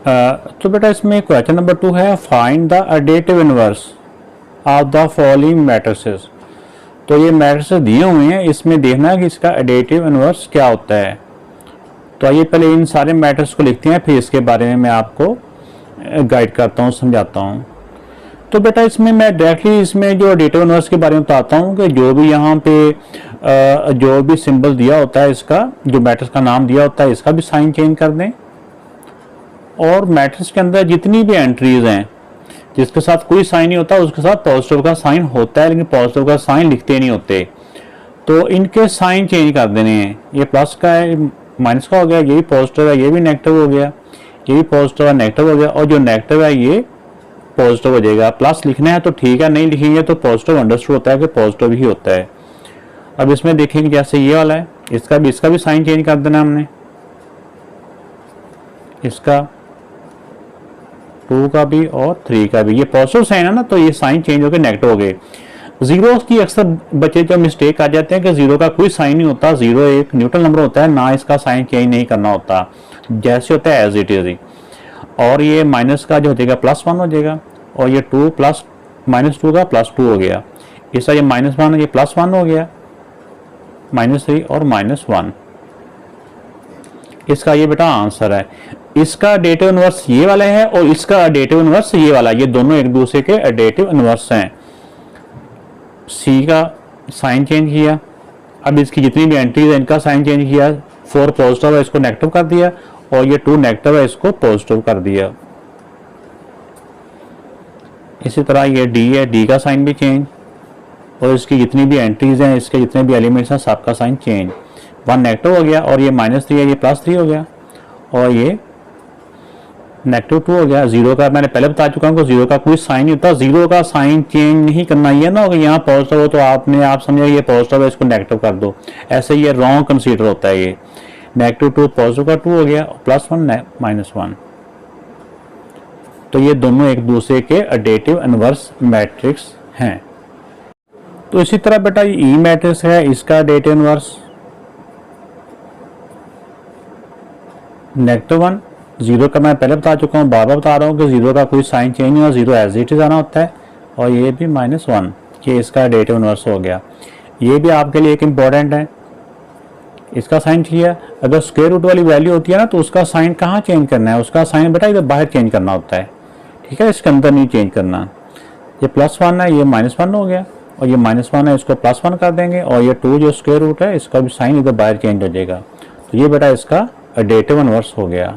तो बेटा इसमें क्वेश्चन नंबर 2 है, find the additive inverse of the following matrices. तो ये मैट्रिसेस दिए हुए हैं, इसमें देखना है कि इसका एडेटिव इनवर्स क्या होता है। तो आइए पहले इन सारे मैट्रिक्स को लिखते हैं, फिर इसके बारे में मैं आपको गाइड करता हूँ, समझाता हूँ। तो बेटा इसमें मैं डायरेक्टली इसमें जो एडेटिव इनवर्स के बारे में बताता हूँ कि जो भी यहाँ पे जो भी सिंबल दिया होता है, इसका जो मैट्रिक्स का नाम दिया होता है, इसका भी साइन चेंज कर दें। और मैट्रिक्स के अंदर जितनी भी एंट्रीज हैं जिसके साथ कोई साइन नहीं होता, उसके साथ पॉजिटिव का साइन होता है, लेकिन पॉजिटिव का साइन लिखते नहीं होते, तो इनके साइन चेंज कर देने हैं। ये प्लस का है, माइनस का हो गया, ये भी पॉजिटिव है, ये भी नेगेटिव हो गया, ये भी पॉजिटिव है, नेगेटिव हो गया, और जो नेगेटिव है ये पॉजिटिव हो जाएगा। प्लस लिखना है तो ठीक है, नहीं लिखेंगे तो पॉजिटिव अंडरस्टूड होता है कि पॉजिटिव ही होता है। अब इसमें देखेंगे जैसे ये वाला है, इसका भी साइन चेंज कर देना हमने, इसका 2 का भी और 3 का भी। ये पॉजिटिव साइन है ना, तो ये साइन चेंज होकर नेगेटिव हो गए। जीरो की अक्सर बच्चे जो मिस्टेक आ जाते हैं कि जीरो का कोई साइन नहीं होता, जीरो एक न्यूट्रल नंबर होता है, ना इसका साइन चेंज नहीं करना होता, जैसे होता है एज इट इज ही। और ये माइनस का जो हो जाएगा +1 हो जाएगा, और ये 2 प्लस -2 का +2 हो गया, इसका ये -1 ये +1 हो गया, -3 और -1। इसका ये बेटा आंसर है। इसका एडेटिव इनवर्स ये वाला है और इसका एडेटिव इनवर्स ये वाला, ये दोनों एक दूसरे के एडेटिव इनवर्स हैं। सी का साइन चेंज किया, अब इसकी जितनी भी एंट्रीज है इनका साइन चेंज किया, 4 पॉजिटिव है इसको नेगेटिव कर दिया, और ये 2 नेगेटिव है इसको पॉजिटिव कर दिया। इसी तरह ये डी है, डी का साइन भी चेंज, और इसकी जितनी भी एंट्रीज हैं, इसके जितने भी एलिमेंट्स हैं, सबका साइन चेंज। 1 नेगेटिव हो गया, और ये -3 है, ये +3 हो गया, और ये -2 हो गया। जीरो का मैंने पहले बता चुका हूँ कि जीरो का कोई साइन नहीं होता, जीरो का साइन चेंज नहीं करना। ये ना कि यहाँ पॉजिटिव हो तो आप समझे ये पॉजिटिव है, इसको नेगेटिव कर दो, ऐसे ये रॉन्ग कंसीडर होता है। ये -2 पॉजिटिव का 2 हो गया, +1 -1। तो ये दोनों एक दूसरे के एडेटिव इनवर्स मैट्रिक्स हैं। तो इसी तरह बेटा ई मैट्रिक्स है, इसका एडेटिव इनवर्स -1। जीरो का मैं पहले बता चुका हूँ, बार बार बता रहा हूँ कि जीरो का कोई साइन चेंज नहीं होता, जीरो एज इट इज आना होता है। और ये भी -1, ये इसका एडेटिव इनवर्स हो गया। ये भी आपके लिए एक इम्पॉर्टेंट है, इसका साइन किया। अगर स्क्वायर रूट वाली वैल्यू होती है ना, तो उसका साइन कहाँ चेंज करना है, उसका साइन बेटा इधर बाहर चेंज करना होता है, ठीक है, इसके अंदर नहीं चेंज करना। ये +1 है, ये -1 हो गया, और ये -1 है, इसको +1 कर देंगे, और ये 2 जो स्क्वायर रूट है इसका भी साइन इधर बाहर चेंज हो जाएगा। तो ये बेटा इसका एडेटिव इनवर्स हो गया।